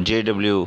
JW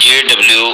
JW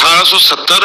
1870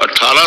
18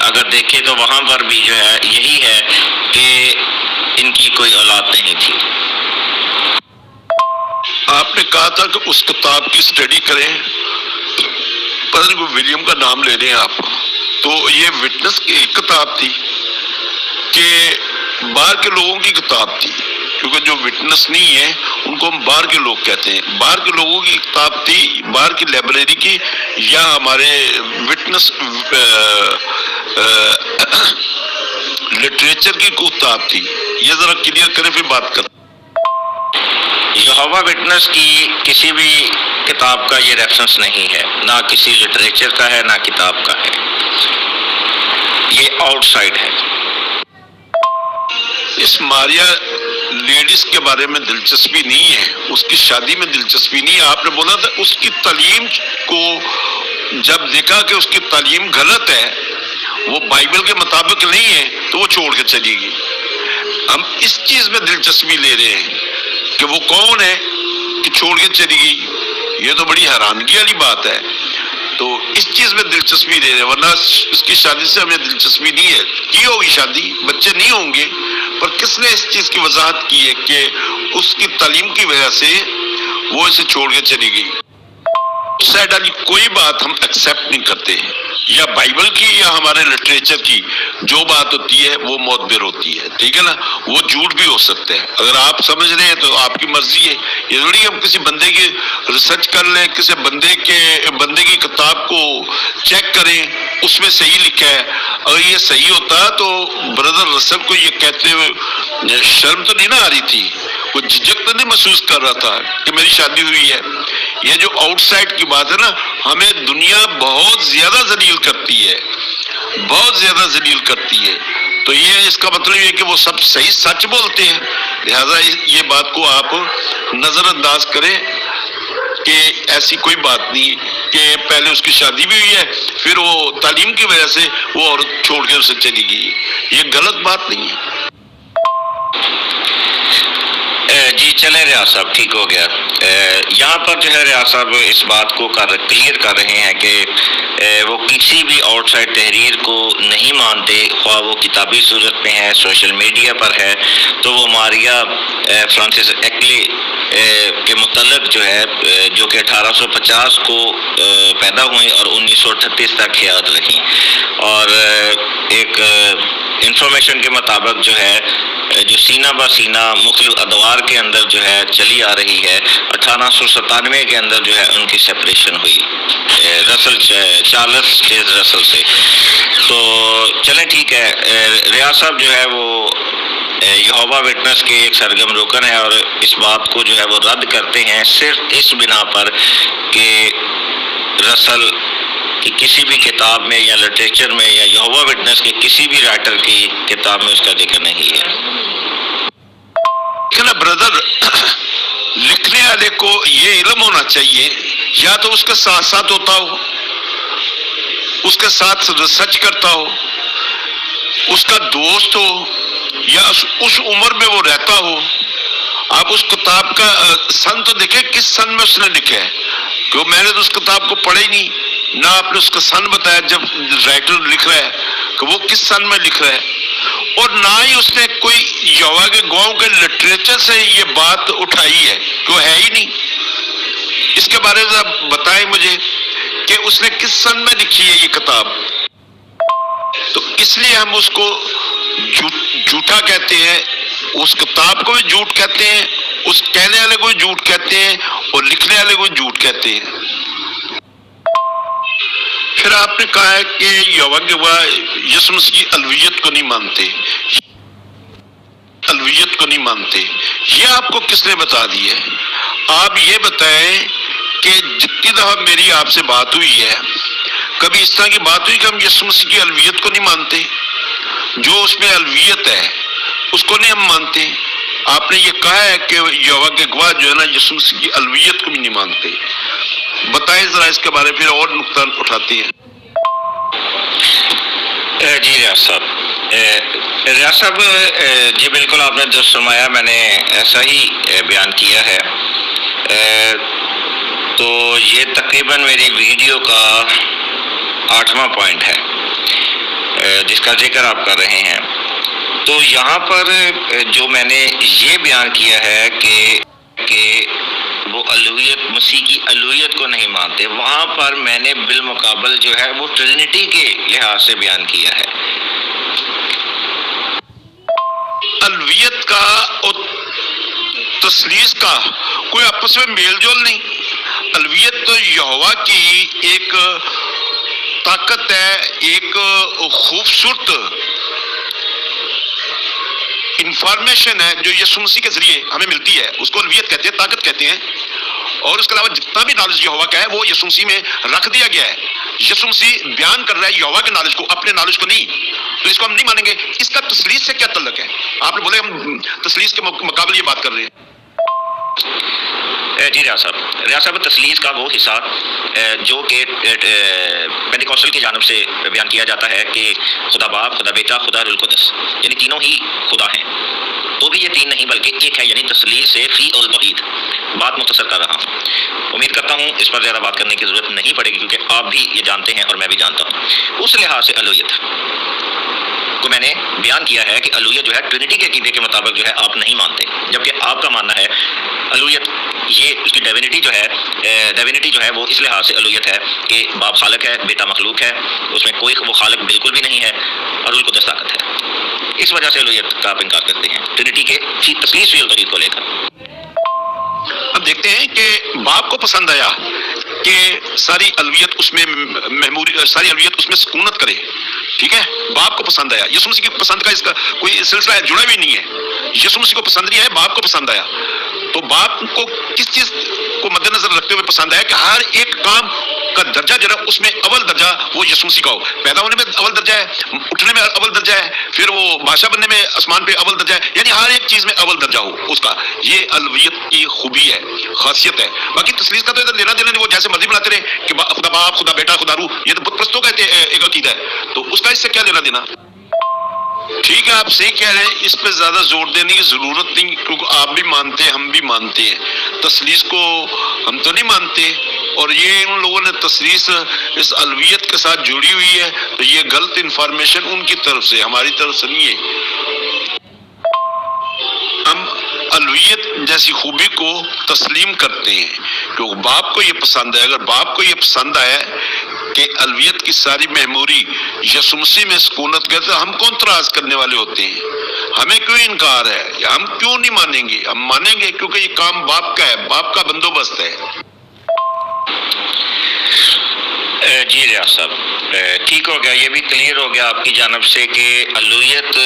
اگر دیکھیں تو وہاں پر بھی جو ہے یہی ہے کہ ان کی کوئی اولاد نہیں تھی. آپ نے کہا تھا کہ اس کتاب کی اسٹڈی کریں، پتہ نہیں کوئی ولیم کا نام لے رہے ہیں آپ، تو یہ وٹنس کی کتاب تھی کہ باہر کے لوگوں کی کتاب تھی؟ کیونکہ جو وٹنس نہیں ہے ان کو ہم باہر کے لوگ کہتے ہیں. باہر کے لوگوں کی کتاب تھی، باہر کی لائبریری کی، یا ہمارے وٹنس لٹریچر کی کتاب تھی؟ یہ ذرا کلیئر کریں پھر بات کریں. یہوہ وٹنس کی کسی بھی کتاب کا یہ ریفرنس نہیں ہے، نہ کسی لٹریچر کا ہے نہ کتاب کا ہے، یہ آؤٹ سائڈ ہے. اس ماریا لیڈیز کے بارے میں دلچسپی نہیں ہے، اس کی شادی میں دلچسپی نہیں ہے. آپ نے بولا تھا اس کی تعلیم کو جب دیکھا کہ اس کی تعلیم غلط ہے، وہ بائبل کے مطابق نہیں ہے، تو وہ چھوڑ کے چلی گئی. ہم اس چیز میں دلچسپی لے رہے ہیں کہ وہ کون ہے کہ چھوڑ کے چلی گئی. یہ تو بڑی حیرانگی والی بات ہے. تو اس چیز میں دلچسپی لے رہے ہیں، ورنہ اس کی شادی سے ہمیں دلچسپی نہیں ہے. کی ہوگی شادی، بچے نہیں ہوں گے، پر کس نے اس چیز کی وضاحت کی ہے کہ اس کی تعلیم کی وجہ سے وہ اسے چھوڑ کے چلی گئی. سائڈ والی کوئی بات ہم ایکسیپٹ نہیں کرتے ہیں، یا بائبل کی یا ہمارے لٹریچر کی جو بات ہوتی ہے وہ معتبر ہوتی ہے. ٹھیک ہے نا، وہ جھوٹ بھی ہو سکتا ہے. اگر آپ سمجھ رہے ہیں تو آپ کی مرضی ہے. یہ ضروری ہم کسی بندے کی ریسرچ کر لیں، کسی بندے کی کتاب کو چیک کریں، اس میں صحیح لکھا ہے. اگر یہ صحیح ہوتا تو بردر رسل کو یہ کہتے ہوئے شرم تو نہیں نہ آ رہی تھی، کوئی جھجک تو نہیں محسوس کر رہا تھا کہ میری شادی ہوئی ہے. یہ جو آؤٹ سائڈ کی بات ہے نا، ہمیں دنیا بہت زیادہ ذلیل کرتی ہے، بہت زیادہ ذلیل کرتی ہے. تو یہ اس کا مطلب یہ کہ وہ سب صحیح سچ بولتے ہیں. لہذا یہ بات کو آپ نظر انداز کریں کہ ایسی کوئی بات نہیں کہ پہلے اس کی شادی بھی ہوئی ہے، پھر وہ تعلیم کی وجہ سے وہ عورت چھوڑ کے اسے چلی گئی. یہ غلط بات نہیں ہے. جی چلیں ریاض صاحب، ٹھیک ہو گیا. یہاں پر جو ہے ریاض صاحب اس بات کو کلیئر کر رہے ہیں کہ وہ کسی بھی آؤٹ سائڈ تحریر کو نہیں مانتے، خواہ وہ کتابی صورت میں ہے، سوشل میڈیا پر ہے. تو وہ ماریا فرانسس ایکلی کے متعلق جو ہے، جو کہ 1850 کو پیدا ہوئیں اور 1938 تک حیات رہیں، اور ایک انفارمیشن کے مطابق جو ہے جو سینہ بہ سینہ مختلف ادوار کے اندر جو ہے چلی آ رہی ہے. 1897 کے اندر جو ہے ان کی سپریشن ہوئی چارلس چیز رسل سے. تو چلیں ٹھیک ہے. ریاض صاحب جو ہے وہ یہوہ وٹنس کے ایک سرگرم رکن ہے، اور اس بات کو جو ہے وہ رد کرتے ہیں صرف اس بنا پر کہ رسل کہ کسی بھی کتاب میں یا لٹریچر میں یا یہوہ وٹنس کے کسی بھی رائٹر کی کتاب میں اس کا ذکر نہیں ہے. نا بردر، لکھنے والے کو یہ علم ہونا چاہیے، یا تو اس کے ساتھ ساتھ ہوتا ہو، اس کے ساتھ ریسرچ کرتا ہو، اس کا دوست ہو، یا اس عمر میں وہ رہتا ہو. آپ اس کتاب کا سن تو دیکھیں کس سن میں اس نے لکھا ہے، کیوں میں نے تو اس کتاب کو پڑھا ہی نہیں، نہ آپ نے اس کا سن بتایا جب رائٹر لکھ رہا ہے کہ وہ کس سن میں لکھ رہا ہے، اور نہ ہی اس نے کوئی یہوہ کے گواہوں کے لٹریچر سے یہ بات اٹھائی ہے، کیوں ہے ہی نہیں. اس کے بارے میں بتائیں مجھے کہ اس نے کس سن میں لکھی ہے یہ کتاب. تو اس لیے ہم اس کو جھوٹا کہتے ہیں، اس کتاب کو بھی جھوٹ کہتے ہیں، اس کہنے والے کو بھی جھوٹ کہتے ہیں، اور لکھنے والے کو بھی جھوٹ کہتے ہیں. پھر آپ نے کہا ہے کہ یہوہ کے گواہ یسوع مسیح کی الوہیت کو نہیں مانتے، الوہیت کو نہیں مانتے. یہ آپ کو کس نے بتا دیا ہے؟ آپ یہ بتائیں کہ جتنی دفعہ میری آپ سے بات ہوئی ہے، کبھی اس طرح کی بات ہوئی کہ ہم یسوع مسیح کی الوہیت کو نہیں مانتے؟ جو اس میں الوہیت ہے اس کو نہیں ہم مانتے. آپ نے یہ کہا ہے کہ یہوہ کے گواہ جو ہے نا یسوع مسیح کی الوہیت کو بھی نہیں مانتے. بتائیں ذرا اس کے بارے میں، پھر اور نقطہ اٹھاتے ہیں. جی ریاض صاحب، جی بالکل آپ نے درست فرمایا، میں نے ایسا ہی بیان کیا ہے. تو یہ تقریباً میری ویڈیو کا 8واں پوائنٹ ہے جس کا ذکر آپ کر رہے ہیں. تو یہاں پر جو میں نے یہ بیان کیا ہے کہ وہ الوہیت، مسیح کی الوہیت کو نہیں مانتے، وہاں پر میں نے بالمقابل جو ہے وہ ٹرینٹی کے لحاظ سے بیان کیا ہے. الوہیت کا اور تثلیث کا کوئی آپس میں میل جول نہیں. الوہیت تو یہوہ کی ایک طاقت ہے، ایک خوبصورت انفارمیشن ہے جو یسوع مسیح کے ذریعے ہمیں ملتی ہے. اس کو الوہیت کہتے ہیں، طاقت کہتے ہیں. اور اس کے علاوہ جتنا بھی نالج یہوہ کا ہے وہ یسوع مسیح میں رکھ دیا گیا ہے. یسوع مسیح بیان کر رہا ہے یہوہ کے نالج کو، اپنے نالج کو نہیں. تو اس کو ہم نہیں مانیں گے. اس کا تثلیث سے کیا تعلق ہے؟ آپ نے بولے ہم تثلیث کے مقابلے یہ بات کر رہے ہیں. جی ریاض صاحب تثلیث کا وہ حصہ جو کہ پینٹیکوسٹل کی جانب سے بیان کیا جاتا ہے کہ خدا باپ، خدا بیٹا، خدا روح القدس، یعنی تینوں ہی خدا ہیں. تو بھی یہ تین نہیں بلکہ ایک ہے، یعنی تثلیث سے فی التوحید. بات مختصر کر رہا ہوں، امید کرتا ہوں اس پر زیادہ بات کرنے کی ضرورت نہیں پڑے گی کیونکہ آپ بھی یہ جانتے ہیں اور میں بھی جانتا ہوں. اس لحاظ سے الوہیت کو میں نے بیان کیا ہے کہ الوہیت جو ہے ٹرینٹی کے عقیدے کے مطابق جو ہے آپ نہیں مانتے، جبکہ آپ کا ماننا ہے الوہیت یہ اس کی ڈیوینٹی جو ہے وہ اس لحاظ سے الوہیت ہے کہ باپ خالق ہے، بیٹا مخلوق ہے، اس میں کوئی وہ خالق بالکل بھی نہیں ہے، اور روح القدس طاقت ہے. اس وجہ سے الوہیت کا آپ انکار کرتے ہیں ٹرینٹی کے تثلیث فی التوحید کو لے کر. اب دیکھتے ہیں کہ باپ کو پسند آیا کہ ساری الوہیت اس میں ساری الوہیت اس میں سکونت کرے. ٹھیک ہے، باپ کو پسند آیا. یسوع مسیح کی پسند کا اس کا کوئی سلسلہ جڑا بھی نہیں ہے. یسوع مسیح کو پسند نہیں ہے، باپ کو پسند آیا. تو باپ کو کس چیز کو مد نظر رکھتے ہوئے پسند آیا کہ ہر ایک کام کا درجہ جو ہے اس میں اول درجہ وہ یسوع مسیح کا ہو. پیدا ہونے میں اول درجہ ہے، اٹھنے میں اول درجہ ہے، پھر وہ بادشاہ بننے میں آسمان پہ اول درجہ ہے، یعنی ہر ایک چیز میں اول درجہ ہو اس کا. یہ الوہیت کی خوبی ہے، خاصیت ہے. باقی تثلیث کا تو ادھر لینا دینا نہیں، وہ جیسے مرضی بناتے رہے کہ خدا باپ، خدا بیٹا، خدا روح، یہ تو بت پرستوں کا ایک عقیدہ ہے. تو اس کا اس سے کیا لینا دینا؟ ٹھیک ہے، آپ صحیح کہہ رہے ہیں، اس پہ زیادہ زور دینے کی ضرورت نہیں کیونکہ آپ بھی مانتے ہیں، ہم بھی مانتے ہیں. تثلیث کو ہم تو نہیں مانتے، اور یہ ان لوگوں نے تثلیث اس الوہیت کے ساتھ جڑی ہوئی ہے، تو یہ غلط انفارمیشن ان کی طرف سے، ہماری طرف سے نہیں ہے. ہم الوہیت جیسی خوبی کو تسلیم کرتے ہیں کیونکہ باپ کو یہ پسند ہے. اگر باپ کو یہ پسند آیا کہ الوہیت کی ساری میموری یسوع مسیح میں سکونت کرتے، ہم کون اعتراض کرنے والے ہوتے ہیں؟ ہمیں کیوں انکار ہے؟ یا ہم کیوں نہیں مانیں گے؟ ہم مانیں گے کیونکہ یہ کام باپ کا ہے، باپ کا بندوبست ہے. جی ریاض صاحب ٹھیک ہو گیا، یہ بھی کلیئر ہو گیا آپ کی جانب سے کہ الوہیت،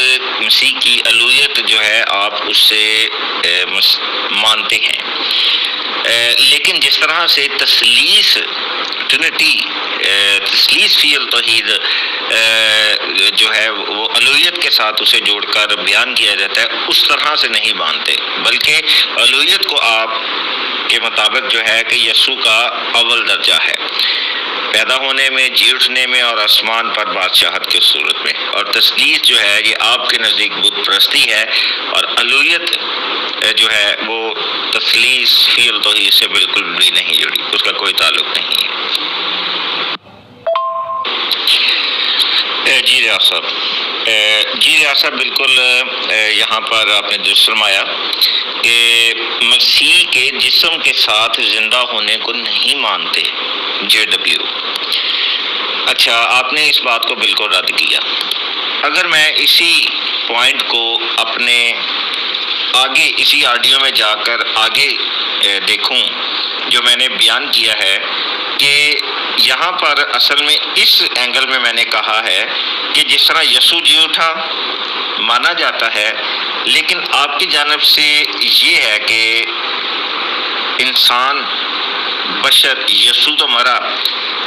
مسیح کی الوہیت جو ہے آپ اس سے مانتے ہیں. لیکن جس طرح سے تثلیث ٹرینٹی، تثلیث فی التوحید جو ہے وہ الوہیت کے ساتھ اسے جوڑ کر بیان کیا جاتا ہے، اس طرح سے نہیں مانتے، بلکہ الوہیت کو آپ کے مطابق جو ہے کہ یسوع کا اول درجہ ہے، پیدا ہونے میں، جی اٹھنے میں، اور آسمان پر بادشاہت کی صورت میں. اور تثلیث جو ہے یہ آپ کے نزدیک بت پرستی ہے، اور الوہیت جو ہے وہ تثلیث فی التوحید سے بالکل بھی نہیں جڑی، اس کا کوئی تعلق نہیں ہے. جی ریاض صاحب بالکل یہاں پر آپ نے درست فرمایا کہ مسیح کے جسم کے ساتھ زندہ ہونے کو نہیں مانتے. JW اچھا، آپ نے اس بات کو بالکل رد کیا. اگر میں اسی پوائنٹ کو اپنے آگے اسی آڈیو میں جا کر آگے دیکھوں جو میں نے بیان کیا ہے کہ یہاں پر اصل میں اس اینگل میں نے کہا ہے کہ جس طرح یسوع جی اٹھا مانا جاتا ہے، لیکن آپ کی جانب سے یہ ہے کہ انسان بشر یسوع تو مرا،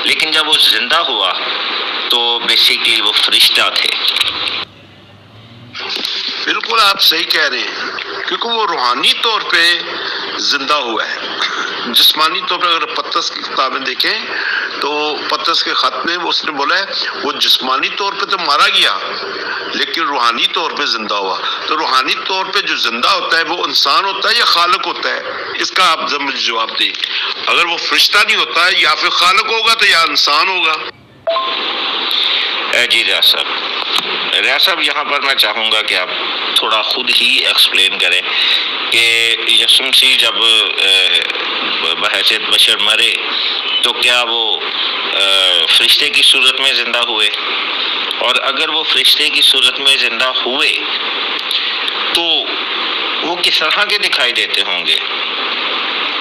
لیکن جب وہ زندہ ہوا تو بیسیکلی وہ فرشتہ تھے. بالکل آپ صحیح کہہ رہے ہیں کیونکہ وہ روحانی طور پہ زندہ ہوا ہے. جسمانی طور پر اگر پترس کی کتابیں دیکھیں تو پترس کے خط میں اس نے بولا ہے وہ جسمانی طور پہ تو مارا گیا لیکن روحانی طور پہ زندہ ہوا. تو روحانی طور پہ جو زندہ ہوتا ہے وہ انسان ہوتا ہے یا خالق ہوتا ہے؟ اس کا آپ مجھے جواب دیں. اگر وہ فرشتہ نہیں ہوتا ہے یا پھر خالق ہوگا تو یا انسان ہوگا. جی ریاض صاحب یہاں پر میں چاہوں گا کہ آپ تھوڑا خود ہی ایکسپلین کریں کہ یسوع مسیح جب بحیثیت بشر مرے تو کیا وہ فرشتے کی صورت میں زندہ ہوئے، اور اگر وہ فرشتے کی صورت میں زندہ ہوئے تو وہ کس طرح کے دکھائی دیتے ہوں گے؟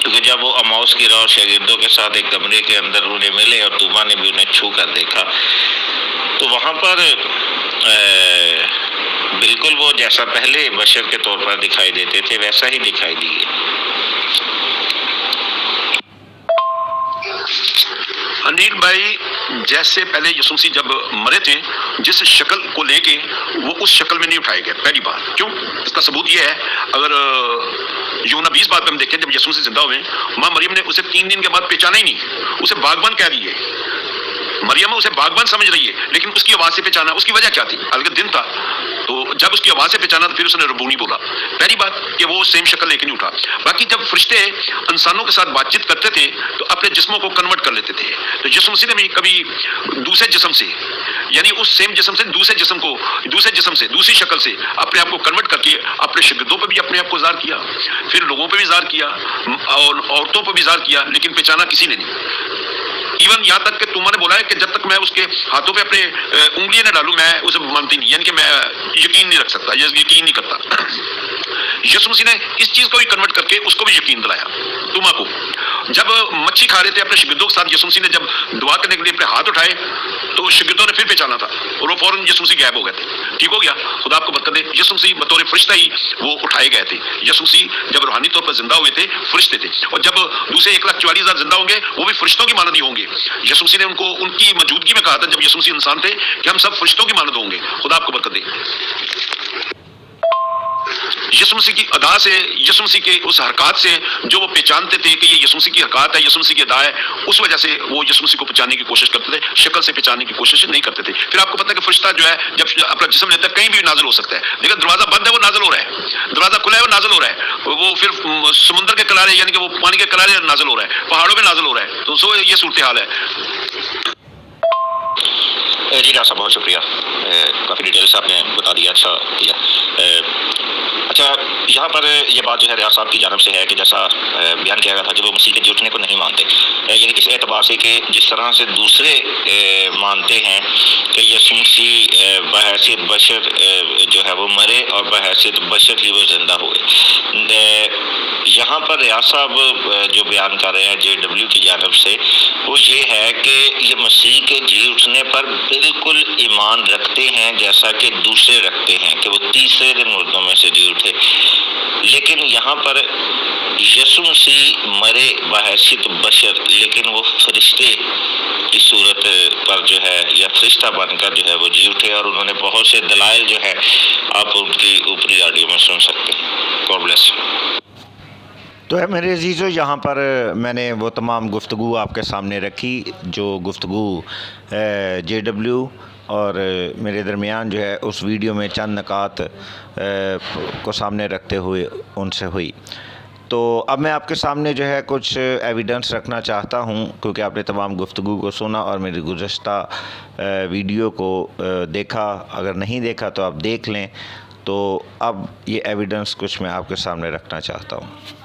کیونکہ جب وہ اماؤس کی راہ شاگردوں کے ساتھ ایک کمرے کے اندر انہیں ملے اور توما نے بھی انہیں چھو کر دیکھا تو وہاں پر بالکل وہ جیسا پہلے بشر کے طور پر دکھائی دیتے تھے ویسا ہی دکھائی دیے۔ انیل بھائی، جیسے پہلے یسوع مسیح جب مرے تھے جس شکل کو لے کے وہ اس شکل میں نہیں اٹھائے گئے، پہلی بات۔ کیوں؟ اس کا ثبوت یہ ہے، اگر یوحنا 20 بات پہ ہم دیکھیں، جب یسوع مسیح زندہ ہوئے ماں مریم نے اسے 3 دن کے بعد پہچانا ہی نہیں، اسے باغبان کہہ دیے۔ مریم اسے باغبان سمجھ رہی ہے لیکن اس کی آواز سے پہچانا، اس کی وجہ کیا تھی؟ حالانکہ دن تھا، تو جب اس کی آواز سے پہچانا تو پھر اس نے ربونی بولا۔ پہلی بات کہ وہ سیم شکل لے کے نہیں اٹھا۔ باقی جب فرشتے انسانوں کے ساتھ بات چیت کرتے تھے تو اپنے جسموں کو کنورٹ کر لیتے تھے، تو یسوع مسیح نے بھی کبھی دوسرے جسم سے، یعنی اس سیم جسم سے دوسرے جسم سے دوسری شکل سے اپنے آپ کو کنورٹ کر کے اپنے شاگردوں پہ بھی اپنے آپ کو ظاہر کیا، پھر لوگوں پہ بھی ظاہر کیا اور عورتوں پہ بھی ظاہر کیا، لیکن پہچانا کسی نے نہیں۔ ایون یہاں تک کہ توما نے بولا ہے کہ جب تک میں اس کے ہاتھوں پہ اپنے انگلیاں نہ ڈالوں میں اسے مانتی نہیں، یعنی کہ میں یقین نہیں رکھ سکتا، یقین نہیں کرتا۔ یسوع مسیح نے اس چیز کو بھی کنورٹ کر کے اس کو بھی یقین دلایا توما کو۔ جب مچھی کھا رہے تھے اپنے شاگردوں کے ساتھ، یسوع مسیح نے جب دعا کرنے کے لیے اپنے ہاتھ اٹھائے تو شاگردوں نے پھر پہچانا تھا اور وہ فوراً یسوع مسیح غائب ہو گئے تھے۔ ٹھیک ہو گیا، خدا آپ کو برکت دے۔ یسوع مسیح بطور فرشتہ ہی وہ اٹھائے گئے تھے۔ یسوع مسیح جب روحانی طور پر زندہ ہوئے تھے فرشتے تھے، اور جب دوسرے 1,44,000 زندہ ہوں گے وہ بھی فرشتوں کی مانند ہی ہوں گے۔ یسوع مسیح نے ان کو ان کی موجودگی میں کہا تھا جب یسوع مسیح انسان تھے کہ ہم سب فرشتوں کی مانند ہوں گے۔ خدا آپ کو برکت دے۔ یسوع مسیح کی ادا سے، یسوع مسیح کے اس حرکات سے جو وہ پہچانتے تھے کہ یہ یسوع مسیح کی حرکات ہے، یسوع مسیح کی ادا ہے، اس وجہ سے وہ یسوع مسیح کو پہچاننے کی کوشش کرتے تھے، شکل سے پہچاننے کی کوشش نہیں کرتے تھے۔ پھر آپ کو پتہ ہے کہ فرشتہ جو ہے جب اپنا جسم لیتا ہے کہیں بھی نازل ہو سکتا ہے، لیکن دروازہ بند ہے وہ نازل ہو رہا ہے، دروازہ کھلا ہے وہ نازل ہو رہا ہے، وہ پھر سمندر کے کنارے یعنی کہ وہ پانی کے کنارے نازل ہو رہا ہے، پہاڑوں میں نازل ہو رہا ہے۔ تو یہ صورتحال ہے۔ جی ڈاکٹر صاحب بہت شکریہ، کافی ڈیٹیل سے آپ نے بتا دیا، اچھا کیا۔ اچھا یہاں پر یہ بات جو ہے ریاض صاحب کی جانب سے ہے کہ جیسا بیان کیا گیا تھا کہ وہ مسیح کے جھوٹنے کو نہیں مانتے، یعنی اس اعتبار سے کہ جس طرح سے دوسرے مانتے ہیں کہ یسوع مسیح بحیثیت بشر جو ہے وہ مرے اور بحیثیت بشر ہی وہ زندہ ہوئے۔ یہاں پر ریاض صاحب جو بیان کر رہے ہیں JW کی جانب سے وہ یہ ہے کہ یہ مسیح کے جی اٹھنے پر بالکل ایمان رکھتے ہیں جیسا کہ دوسرے رکھتے ہیں کہ وہ تیسرے دن مردوں میں سے جی اٹھے، لیکن یہاں پر یسوع مسیح مرے بحیثیت بشر لیکن وہ فرشتے کی صورت پر جو ہے یا فرشتہ بن کر جو ہے وہ جی اٹھے، اور انہوں نے بہت سے دلائل جو ہے آپ ان کی اوپری آڈیو میں سن سکتے ہیں۔ God bless. تو ہے میرے عزیزو، یہاں پر میں نے وہ تمام گفتگو آپ کے سامنے رکھی جو گفتگو JW اور میرے درمیان جو ہے اس ویڈیو میں چند نکات کو سامنے رکھتے ہوئے ان سے ہوئی۔ تو اب میں آپ کے سامنے جو ہے کچھ ایویڈنس رکھنا چاہتا ہوں، کیونکہ آپ نے تمام گفتگو کو سنا اور میری گزشتہ ویڈیو کو دیکھا، اگر نہیں دیکھا تو آپ دیکھ لیں۔ تو اب یہ ایویڈنس کچھ میں آپ کے سامنے رکھنا چاہتا ہوں۔